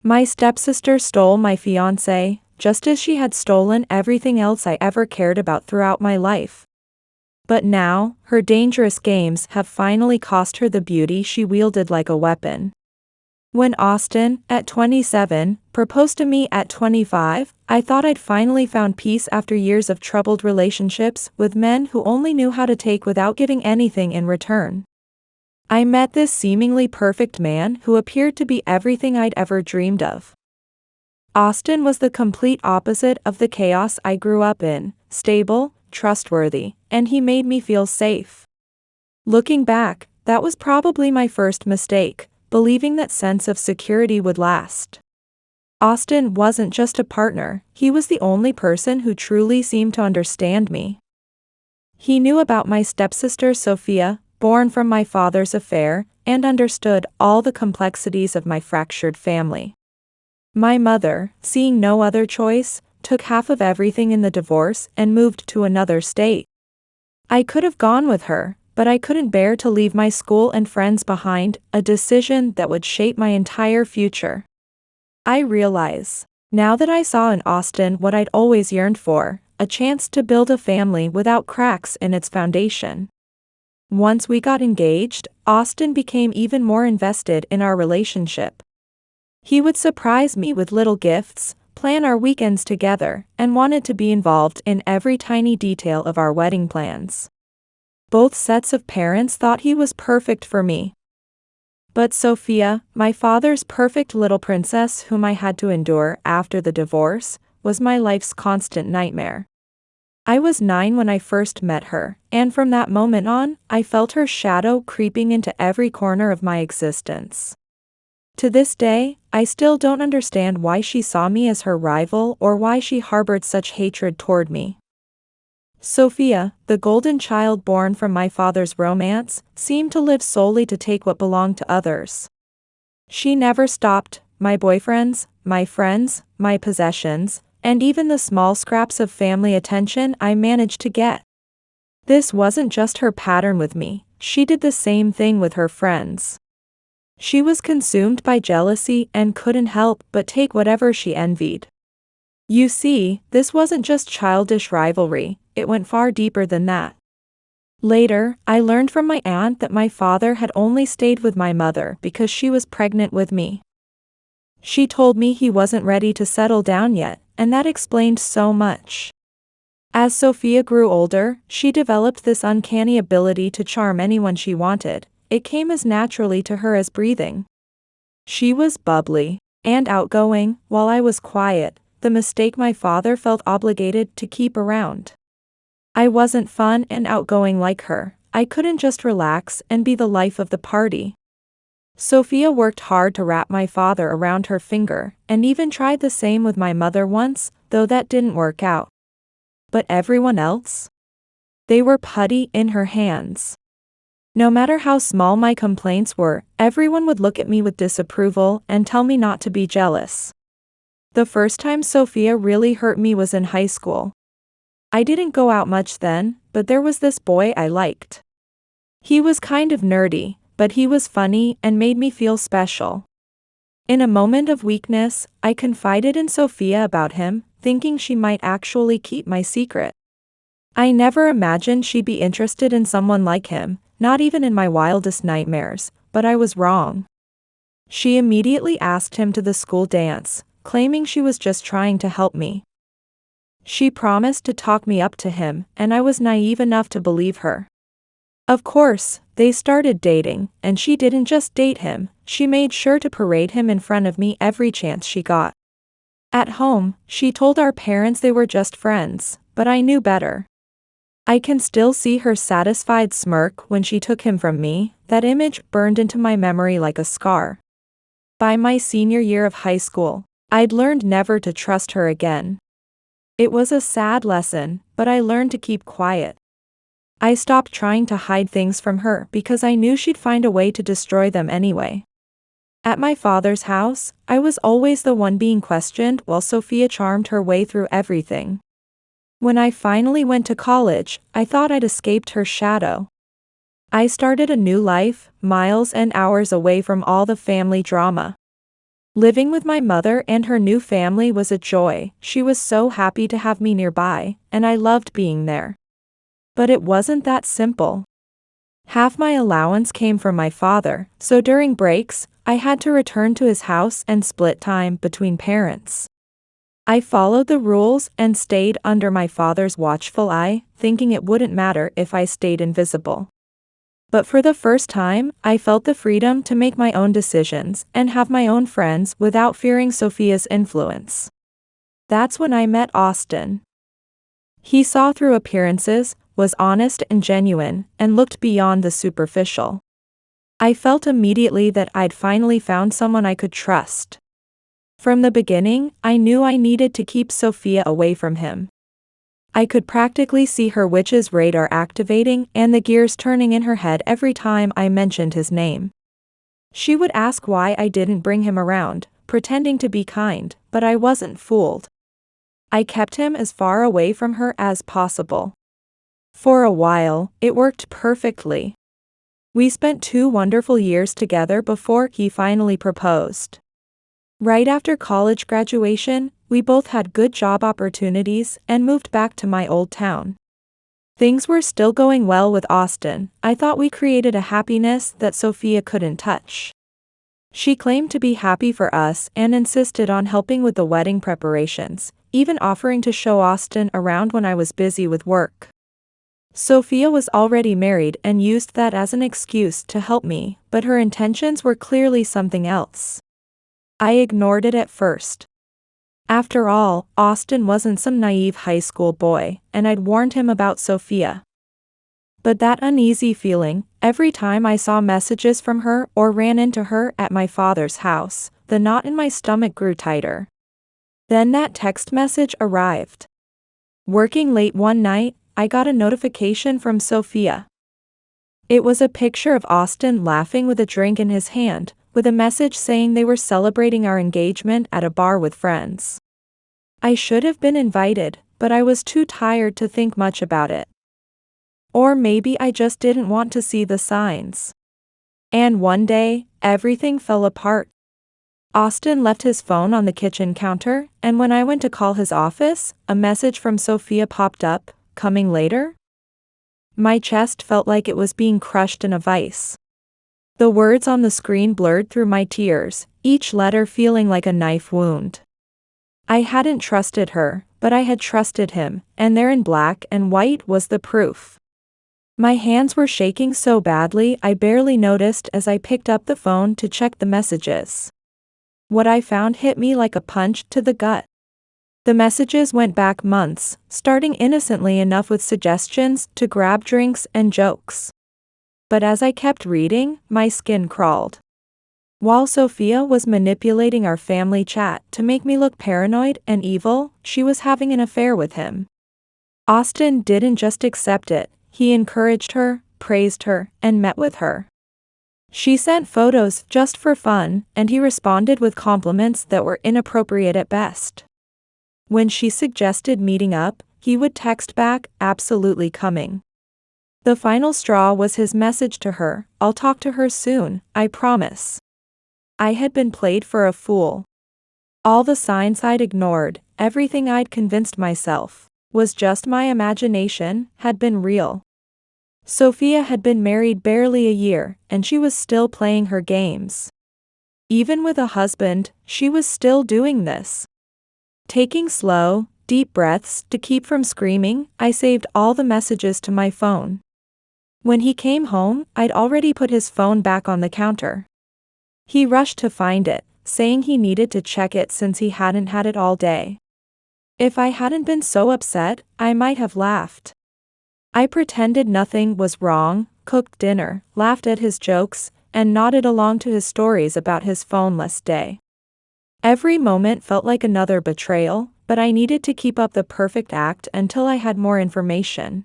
My stepsister stole my fiancé, just as she had stolen everything else I ever cared about throughout my life. But now, her dangerous games have finally cost her the beauty she wielded like a weapon. When Austin, at 27, proposed to me at 25, I thought I'd finally found peace after years of troubled relationships with men who only knew how to take without giving anything in return. I met this seemingly perfect man who appeared to be everything I'd ever dreamed of. Austin was the complete opposite of the chaos I grew up in, stable, trustworthy, and he made me feel safe. Looking back, that was probably my first mistake, believing that sense of security would last. Austin wasn't just a partner, he was the only person who truly seemed to understand me. He knew about my stepsister Sophia, born from my father's affair, and understood all the complexities of my fractured family. My mother, seeing no other choice, took half of everything in the divorce and moved to another state. I could have gone with her, but I couldn't bear to leave my school and friends behind, a decision that would shape my entire future. I realize, now that I saw in Austin what I'd always yearned for, a chance to build a family without cracks in its foundation. Once we got engaged, Austin became even more invested in our relationship. He would surprise me with little gifts, plan our weekends together, and wanted to be involved in every tiny detail of our wedding plans. Both sets of parents thought he was perfect for me. But Sophia, my father's perfect little princess whom I had to endure after the divorce, was my life's constant nightmare. I was 9 when I first met her, and from that moment on, I felt her shadow creeping into every corner of my existence. To this day, I still don't understand why she saw me as her rival or why she harbored such hatred toward me. Sophia, the golden child born from my father's romance, seemed to live solely to take what belonged to others. She never stopped, my boyfriends, my friends, my possessions, and even the small scraps of family attention I managed to get. This wasn't just her pattern with me, she did the same thing with her friends. She was consumed by jealousy and couldn't help but take whatever she envied. You see, this wasn't just childish rivalry, it went far deeper than that. Later, I learned from my aunt that my father had only stayed with my mother because she was pregnant with me. She told me he wasn't ready to settle down yet, and that explained so much. As Sophia grew older, she developed this uncanny ability to charm anyone she wanted. It came as naturally to her as breathing. She was bubbly and outgoing, while I was quiet, the mistake my father felt obligated to keep around. I wasn't fun and outgoing like her, I couldn't just relax and be the life of the party. Sophia worked hard to wrap my father around her finger, and even tried the same with my mother once, though that didn't work out. But everyone else? They were putty in her hands. No matter how small my complaints were, everyone would look at me with disapproval and tell me not to be jealous. The first time Sophia really hurt me was in high school. I didn't go out much then, but there was this boy I liked. He was kind of nerdy, but he was funny and made me feel special. In a moment of weakness, I confided in Sophia about him, thinking she might actually keep my secret. I never imagined she'd be interested in someone like him, not even in my wildest nightmares, but I was wrong. She immediately asked him to the school dance, claiming she was just trying to help me. She promised to talk me up to him, and I was naive enough to believe her. Of course, they started dating, and she didn't just date him, she made sure to parade him in front of me every chance she got. At home, she told our parents they were just friends, but I knew better. I can still see her satisfied smirk when she took him from me, that image burned into my memory like a scar. By my senior year of high school, I'd learned never to trust her again. It was a sad lesson, but I learned to keep quiet. I stopped trying to hide things from her because I knew she'd find a way to destroy them anyway. At my father's house, I was always the one being questioned while Sophia charmed her way through everything. When I finally went to college, I thought I'd escaped her shadow. I started a new life, miles and hours away from all the family drama. Living with my mother and her new family was a joy. She was so happy to have me nearby, and I loved being there. But it wasn't that simple. Half my allowance came from my father, so during breaks, I had to return to his house and split time between parents. I followed the rules and stayed under my father's watchful eye, thinking it wouldn't matter if I stayed invisible. But for the first time, I felt the freedom to make my own decisions and have my own friends without fearing Sophia's influence. That's when I met Austin. He saw through appearances, was honest and genuine, and looked beyond the superficial. I felt immediately that I'd finally found someone I could trust. From the beginning, I knew I needed to keep Sophia away from him. I could practically see her witch's radar activating and the gears turning in her head every time I mentioned his name. She would ask why I didn't bring him around, pretending to be kind, but I wasn't fooled. I kept him as far away from her as possible. For a while, it worked perfectly. We spent 2 wonderful years together before he finally proposed. Right after college graduation, we both had good job opportunities and moved back to my old town. Things were still going well with Austin. I thought we created a happiness that Sophia couldn't touch. She claimed to be happy for us and insisted on helping with the wedding preparations, even offering to show Austin around when I was busy with work. Sophia was already married and used that as an excuse to help me, but her intentions were clearly something else. I ignored it at first. After all, Austin wasn't some naive high school boy, and I'd warned him about Sophia. But that uneasy feeling, every time I saw messages from her or ran into her at my father's house, the knot in my stomach grew tighter. Then that text message arrived. Working late one night, I got a notification from Sophia. It was a picture of Austin laughing with a drink in his hand, with a message saying they were celebrating our engagement at a bar with friends. I should have been invited, but I was too tired to think much about it. Or maybe I just didn't want to see the signs. And one day, everything fell apart. Austin left his phone on the kitchen counter, and when I went to call his office, a message from Sophia popped up, "Coming later?" My chest felt like it was being crushed in a vice. The words on the screen blurred through my tears, each letter feeling like a knife wound. I hadn't trusted her, but I had trusted him, and there in black and white was the proof. My hands were shaking so badly I barely noticed as I picked up the phone to check the messages. What I found hit me like a punch to the gut. The messages went back months, starting innocently enough with suggestions to grab drinks and jokes. But as I kept reading, my skin crawled. While Sophia was manipulating our family chat to make me look paranoid and evil, she was having an affair with him. Austin didn't just accept it, he encouraged her, praised her, and met with her. She sent photos just for fun, and he responded with compliments that were inappropriate at best. When she suggested meeting up, he would text back, "Absolutely coming." The final straw was his message to her, "I'll talk to her soon, I promise." I had been played for a fool. All the signs I'd ignored, everything I'd convinced myself, was just my imagination, had been real. Sophia had been married barely a year, and she was still playing her games. Even with a husband, she was still doing this. Taking slow, deep breaths to keep from screaming, I saved all the messages to my phone. When he came home, I'd already put his phone back on the counter. He rushed to find it, saying he needed to check it since he hadn't had it all day. If I hadn't been so upset, I might have laughed. I pretended nothing was wrong, cooked dinner, laughed at his jokes, and nodded along to his stories about his phoneless day. Every moment felt like another betrayal, but I needed to keep up the perfect act until I had more information.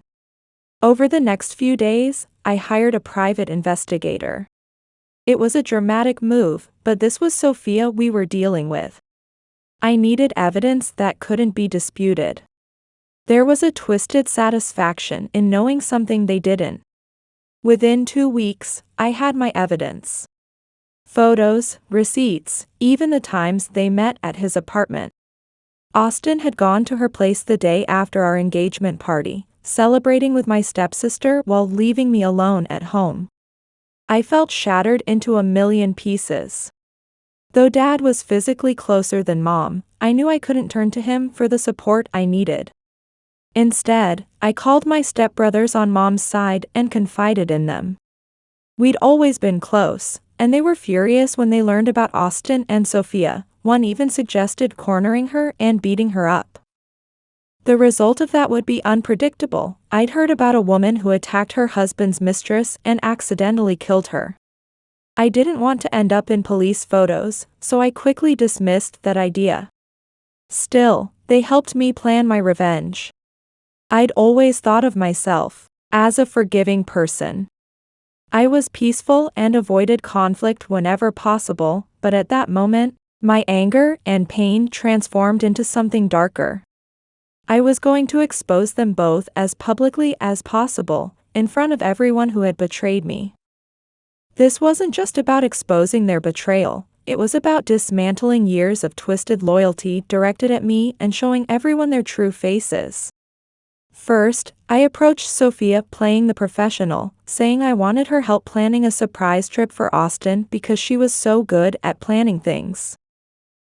Over the next few days, I hired a private investigator. It was a dramatic move, but this was Sophia we were dealing with. I needed evidence that couldn't be disputed. There was a twisted satisfaction in knowing something they didn't. Within 2 weeks, I had my evidence. Photos, receipts, even the times they met at his apartment. Austin had gone to her place the day after our engagement party, celebrating with my stepsister while leaving me alone at home. I felt shattered into a million pieces. Though Dad was physically closer than Mom, I knew I couldn't turn to him for the support I needed. Instead, I called my stepbrothers on Mom's side and confided in them. We'd always been close, and they were furious when they learned about Austin and Sophia. One even suggested cornering her and beating her up. The result of that would be unpredictable. I'd heard about a woman who attacked her husband's mistress and accidentally killed her. I didn't want to end up in police photos, so I quickly dismissed that idea. Still, they helped me plan my revenge. I'd always thought of myself as a forgiving person. I was peaceful and avoided conflict whenever possible, but at that moment, my anger and pain transformed into something darker. I was going to expose them both as publicly as possible, in front of everyone who had betrayed me. This wasn't just about exposing their betrayal, it was about dismantling years of twisted loyalty directed at me and showing everyone their true faces. First, I approached Sophia playing the professional, saying I wanted her help planning a surprise trip for Austin because she was so good at planning things.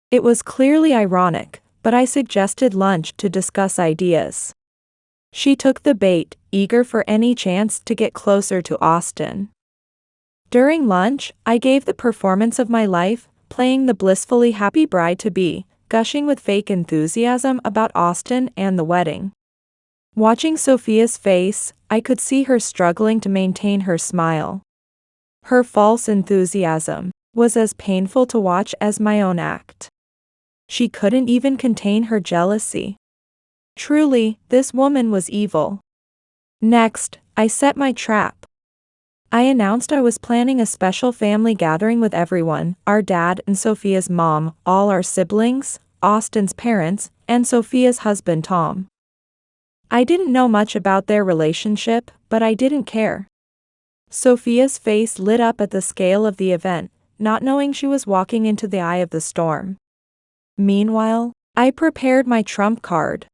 It was clearly ironic, but I suggested lunch to discuss ideas. She took the bait, eager for any chance to get closer to Austin. During lunch, I gave the performance of my life, playing the blissfully happy bride-to-be, gushing with fake enthusiasm about Austin and the wedding. Watching Sophia's face, I could see her struggling to maintain her smile. Her false enthusiasm was as painful to watch as my own act. She couldn't even contain her jealousy. Truly, this woman was evil. Next, I set my trap. I announced I was planning a special family gathering with everyone, our dad and Sophia's mom, all our siblings, Austin's parents, and Sophia's husband Tom. I didn't know much about their relationship, but I didn't care. Sophia's face lit up at the scale of the event, not knowing she was walking into the eye of the storm. Meanwhile, I prepared my trump card.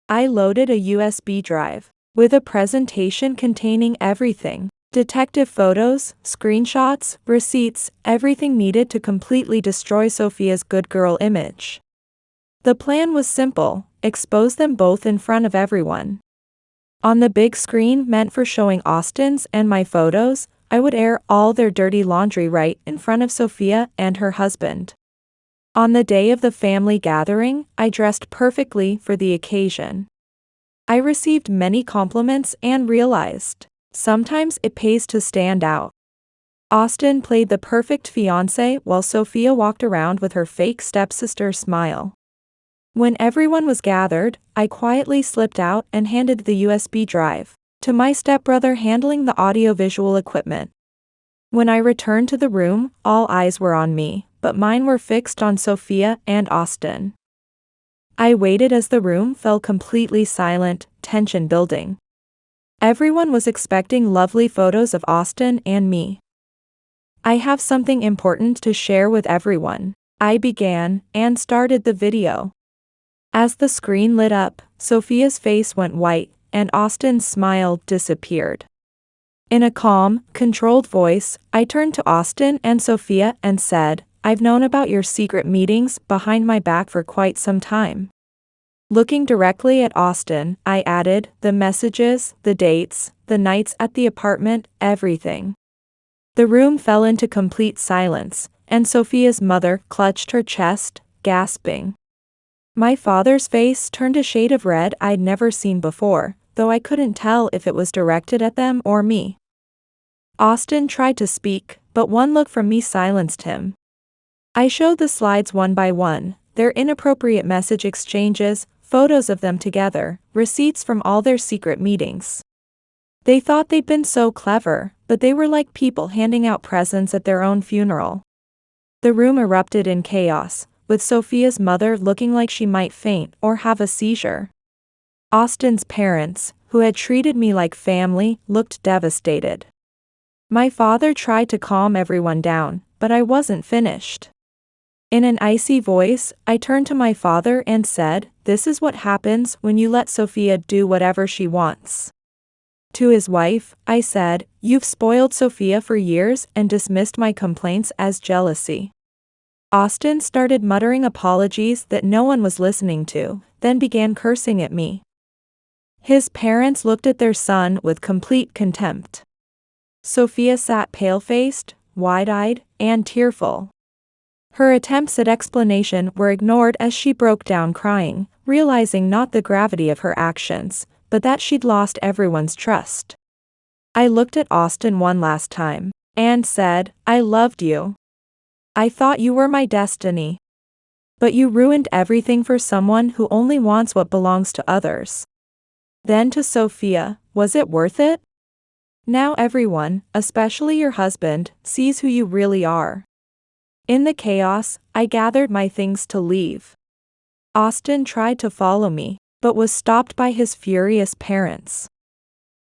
I loaded a USB drive with a presentation containing everything: detective photos, screenshots, receipts, everything needed to completely destroy Sophia's good girl image. The plan was simple: expose them both in front of everyone. On the big screen meant for showing Austin's and my photos, I would air all their dirty laundry right in front of Sophia and her husband. On the day of the family gathering, I dressed perfectly for the occasion. I received many compliments and realized, sometimes it pays to stand out. Austin played the perfect fiancé while Sophia walked around with her fake stepsister smile. When everyone was gathered, I quietly slipped out and handed the USB drive to my stepbrother handling the audiovisual equipment. When I returned to the room, all eyes were on me, but mine were fixed on Sophia and Austin. I waited as the room fell completely silent, tension building. Everyone was expecting lovely photos of Austin and me. I have something important to share with everyone, I began, and started the video. As the screen lit up, Sophia's face went white, and Austin's smile disappeared. In a calm, controlled voice, I turned to Austin and Sophia and said, "I've known about your secret meetings behind my back for quite some time." Looking directly at Austin, I added, "The messages, the dates, the nights at the apartment, everything." The room fell into complete silence, and Sophia's mother clutched her chest, gasping. My father's face turned a shade of red I'd never seen before, though I couldn't tell if it was directed at them or me. Austin tried to speak, but one look from me silenced him. I showed the slides one by one, their inappropriate message exchanges, photos of them together, receipts from all their secret meetings. They thought they'd been so clever, but they were like people handing out presents at their own funeral. The room erupted in chaos, with Sophia's mother looking like she might faint or have a seizure. Austin's parents, who had treated me like family, looked devastated. My father tried to calm everyone down, but I wasn't finished. In an icy voice, I turned to my father and said, "This is what happens when you let Sophia do whatever she wants." To his wife, I said, "You've spoiled Sophia for years and dismissed my complaints as jealousy." Austin started muttering apologies that no one was listening to, then began cursing at me. His parents looked at their son with complete contempt. Sophia sat pale-faced, wide-eyed, and tearful. Her attempts at explanation were ignored as she broke down crying, realizing not the gravity of her actions, but that she'd lost everyone's trust. I looked at Austin one last time, and said, "I loved you. I thought you were my destiny. But you ruined everything for someone who only wants what belongs to others." Then to Sophia, "Was it worth it? Now everyone, especially your husband, sees who you really are." In the chaos, I gathered my things to leave. Austin tried to follow me, but was stopped by his furious parents.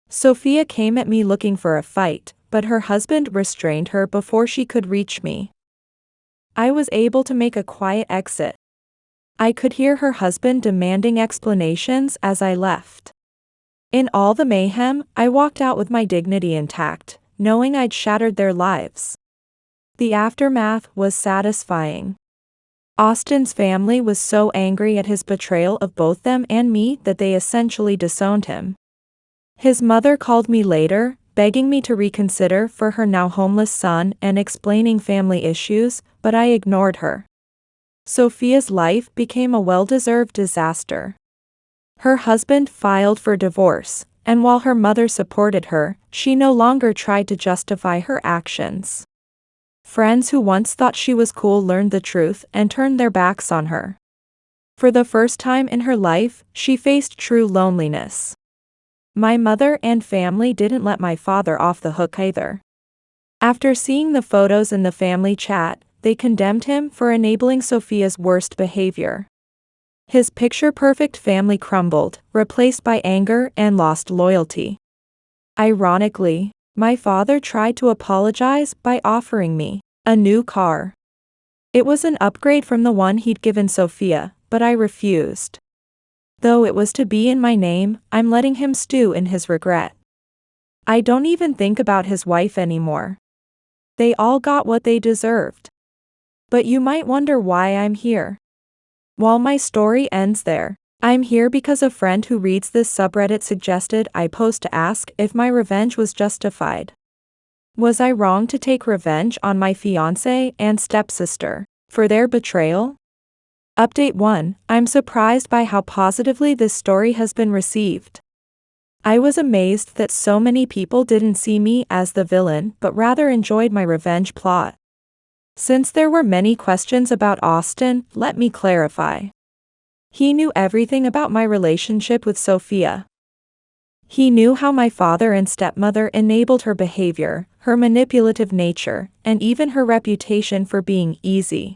Sophia came at me looking for a fight, but her husband restrained her before she could reach me. I was able to make a quiet exit. I could hear her husband demanding explanations as I left. In all the mayhem, I walked out with my dignity intact, knowing I'd shattered their lives. The aftermath was satisfying. Austin's family was so angry at his betrayal of both them and me that they essentially disowned him. His mother called me later, begging me to reconsider for her now homeless son and explaining family issues, but I ignored her. Sophia's life became a well-deserved disaster. Her husband filed for divorce, and while her mother supported her, she no longer tried to justify her actions. Friends who once thought she was cool learned the truth and turned their backs on her. For the first time in her life, she faced true loneliness. My mother and family didn't let my father off the hook either. After seeing the photos in the family chat, they condemned him for enabling Sophia's worst behavior. His picture-perfect family crumbled, replaced by anger and lost loyalty. Ironically, my father tried to apologize by offering me a new car. It was an upgrade from the one he'd given Sophia, but I refused. Though it was to be in my name, I'm letting him stew in his regret. I don't even think about his wife anymore. They all got what they deserved. But you might wonder why I'm here. While my story ends there, I'm here because a friend who reads this subreddit suggested I post to ask if my revenge was justified. Was I wrong to take revenge on my fiancé and stepsister for their betrayal? Update 1. I'm surprised by how positively this story has been received. I was amazed that so many people didn't see me as the villain but rather enjoyed my revenge plot. Since there were many questions about Austin, let me clarify. He knew everything about my relationship with Sophia. He knew how my father and stepmother enabled her behavior, her manipulative nature, and even her reputation for being easy.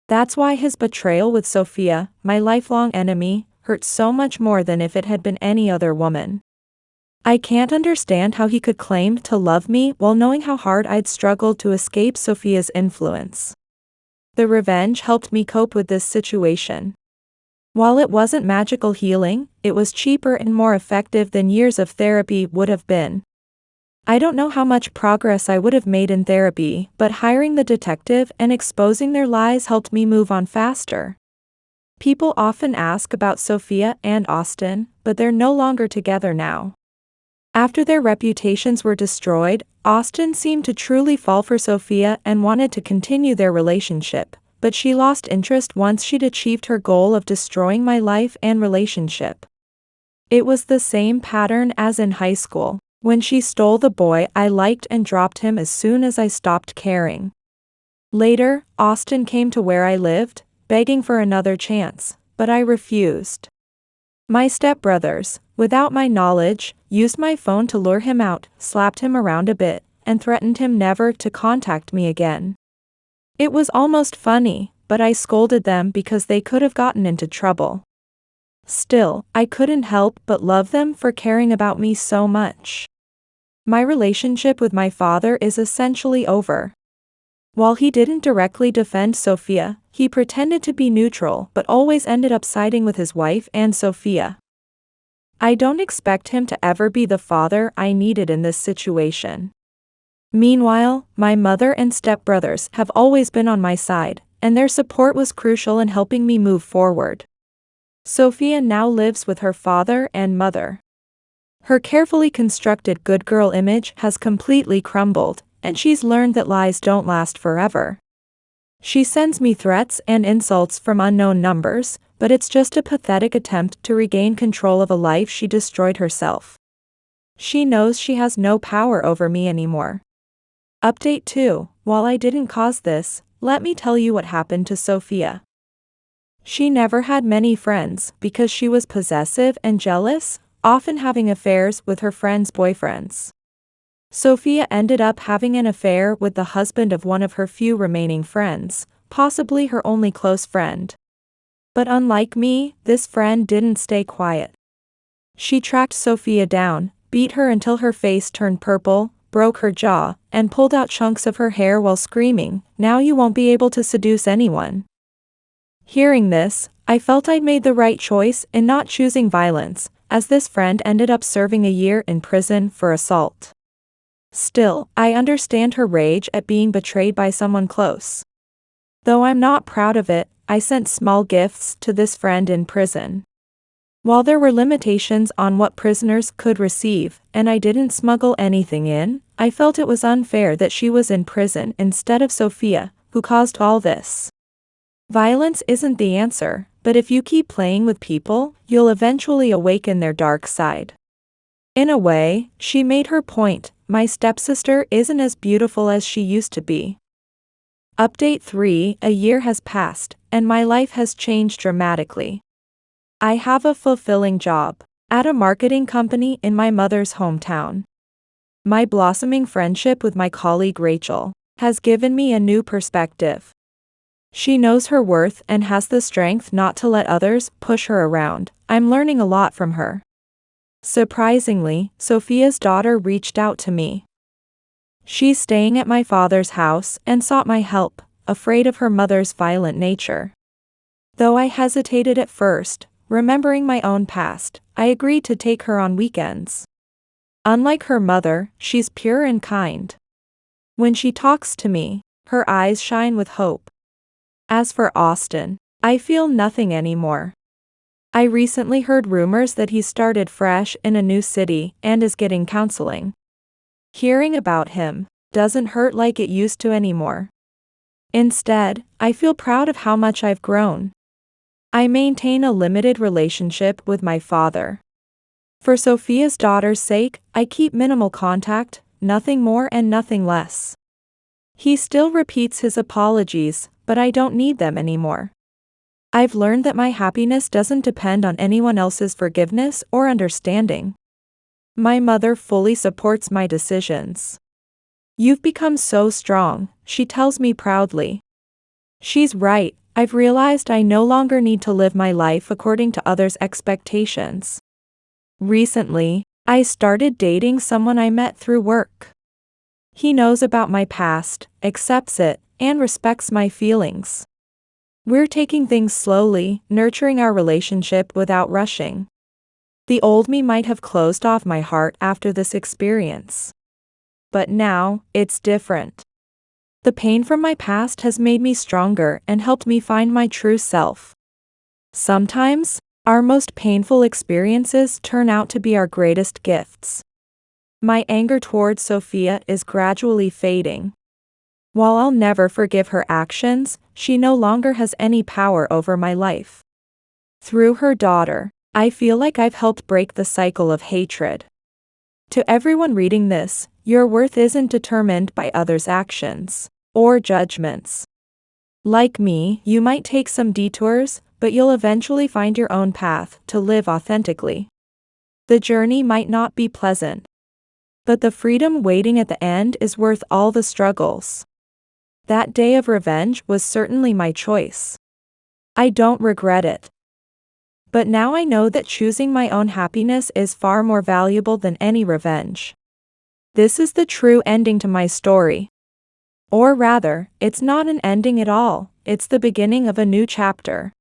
That's why his betrayal with Sophia, my lifelong enemy, hurt so much more than if it had been any other woman. I can't understand how he could claim to love me while knowing how hard I'd struggled to escape Sophia's influence. The revenge helped me cope with this situation. While it wasn't magical healing, it was cheaper and more effective than years of therapy would have been. I don't know how much progress I would have made in therapy, but hiring the detective and exposing their lies helped me move on faster. People often ask about Sophia and Austin, but they're no longer together now. After their reputations were destroyed, Austin seemed to truly fall for Sophia and wanted to continue their relationship, but she lost interest once she'd achieved her goal of destroying my life and relationship. It was the same pattern as in high school, when she stole the boy I liked and dropped him as soon as I stopped caring. Later, Austin came to where I lived, begging for another chance, but I refused. My stepbrothers, without my knowledge, used my phone to lure him out, slapped him around a bit, and threatened him never to contact me again. It was almost funny, but I scolded them because they could have gotten into trouble. Still, I couldn't help but love them for caring about me so much. My relationship with my father is essentially over. While he didn't directly defend Sophia, he pretended to be neutral but always ended up siding with his wife and Sophia. I don't expect him to ever be the father I needed in this situation. Meanwhile, my mother and stepbrothers have always been on my side, and their support was crucial in helping me move forward. Sophia now lives with her father and mother. Her carefully constructed good girl image has completely crumbled, and she's learned that lies don't last forever. She sends me threats and insults from unknown numbers, but it's just a pathetic attempt to regain control of a life she destroyed herself. She knows she has no power over me anymore. Update 2. While I didn't cause this, let me tell you what happened to Sophia. She never had many friends because she was possessive and jealous, often having affairs with her friends' boyfriends. Sophia ended up having an affair with the husband of one of her few remaining friends, possibly her only close friend. But unlike me, this friend didn't stay quiet. She tracked Sophia down, beat her until her face turned purple, broke her jaw, and pulled out chunks of her hair while screaming, "Now you won't be able to seduce anyone." Hearing this, I felt I'd made the right choice in not choosing violence, as this friend ended up serving a year in prison for assault. Still, I understand her rage at being betrayed by someone close. Though I'm not proud of it, I sent small gifts to this friend in prison. While there were limitations on what prisoners could receive, and I didn't smuggle anything in, I felt it was unfair that she was in prison instead of Sophia, who caused all this. Violence isn't the answer, but if you keep playing with people, you'll eventually awaken their dark side. In a way, she made her point. My stepsister isn't as beautiful as she used to be. Update 3. A year has passed, and my life has changed dramatically. I have a fulfilling job at a marketing company in my mother's hometown. My blossoming friendship with my colleague Rachel has given me a new perspective. She knows her worth and has the strength not to let others push her around. I'm learning a lot from her. Surprisingly, Sophia's daughter reached out to me. She's staying at my father's house and sought my help, afraid of her mother's violent nature. Though I hesitated at first, remembering my own past, I agreed to take her on weekends. Unlike her mother, she's pure and kind. When she talks to me, her eyes shine with hope. As for Austin, I feel nothing anymore. I recently heard rumors that he started fresh in a new city and is getting counseling. Hearing about him doesn't hurt like it used to anymore. Instead, I feel proud of how much I've grown. I maintain a limited relationship with my father. For Sophia's daughter's sake, I keep minimal contact, nothing more and nothing less. He still repeats his apologies, but I don't need them anymore. I've learned that my happiness doesn't depend on anyone else's forgiveness or understanding. My mother fully supports my decisions. "You've become so strong," she tells me proudly. She's right, I've realized I no longer need to live my life according to others' expectations. Recently, I started dating someone I met through work. He knows about my past, accepts it, and respects my feelings. We're taking things slowly, nurturing our relationship without rushing. The old me might have closed off my heart after this experience. But now, it's different. The pain from my past has made me stronger and helped me find my true self. Sometimes, our most painful experiences turn out to be our greatest gifts. My anger towards Sophia is gradually fading. While I'll never forgive her actions, she no longer has any power over my life. Through her daughter, I feel like I've helped break the cycle of hatred. To everyone reading this, your worth isn't determined by others' actions or judgments. Like me, you might take some detours, but you'll eventually find your own path to live authentically. The journey might not be pleasant, but the freedom waiting at the end is worth all the struggles. That day of revenge was certainly my choice. I don't regret it. But now I know that choosing my own happiness is far more valuable than any revenge. This is the true ending to my story. Or rather, it's not an ending at all, it's the beginning of a new chapter.